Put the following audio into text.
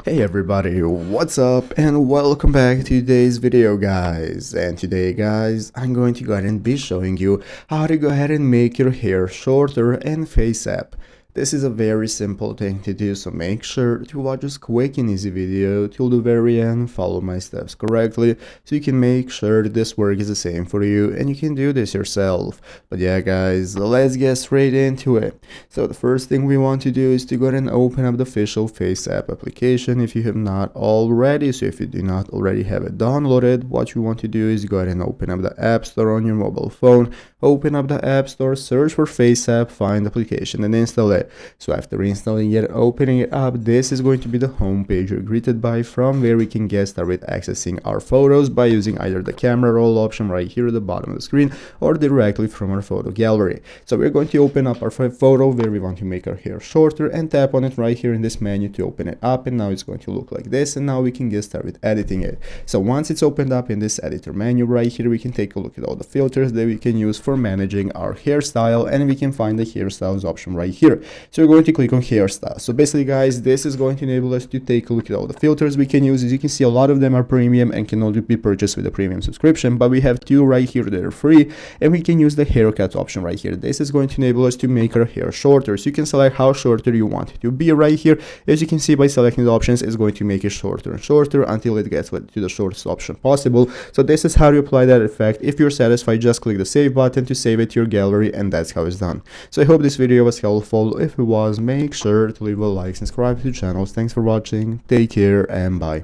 Hey everybody, what's up and welcome back to today's video guys. And today guys, I'm going to go ahead and be showing you how to go ahead and make your hair shorter in FaceApp. This is a very simple thing to do, so make sure to watch this quick and easy video till the very end, follow my steps correctly, so you can make sure that this work is the same for you and you can do this yourself. But yeah guys, let's get straight into it. So the first thing we want to do is to go ahead and open up the official FaceApp application if you have not already. So if you do not already have it downloaded, what you want to do is go ahead and open up the App Store on your mobile phone, open up the App Store, search for FaceApp, find the application and install it. So after installing it, opening it up, this is going to be the home page you're greeted by, from where we can get started accessing our photos by using either the camera roll option right here at the bottom of the screen or directly from our photo gallery. So we're going to open up our photo where we want to make our hair shorter and tap on it right here in this menu to open it up, and now it's going to look like this, and now we can get started editing it. So once it's opened up in this editor menu right here, we can take a look at all the filters that we can use for managing our hairstyle, and we can find the hairstyles option right here. So we're going to click on hairstyle. So basically guys, this is going to enable us to take a look at all the filters we can use. As you can see, a lot of them are premium and can only be purchased with a premium subscription, but we have two right here that are free, and we can use the haircut option right here. This is going to enable us to make our hair shorter, so you can select how shorter you want it to be right here. As you can see, by selecting the options, it's going to make it shorter and shorter until it gets to the shortest option possible. So this is how you apply that effect. If you're satisfied, just click the save button to save it to your gallery, and that's how it's done. So I hope this video was helpful. If it was, make sure to leave a like, subscribe to the channel. Thanks for watching, take care, and bye.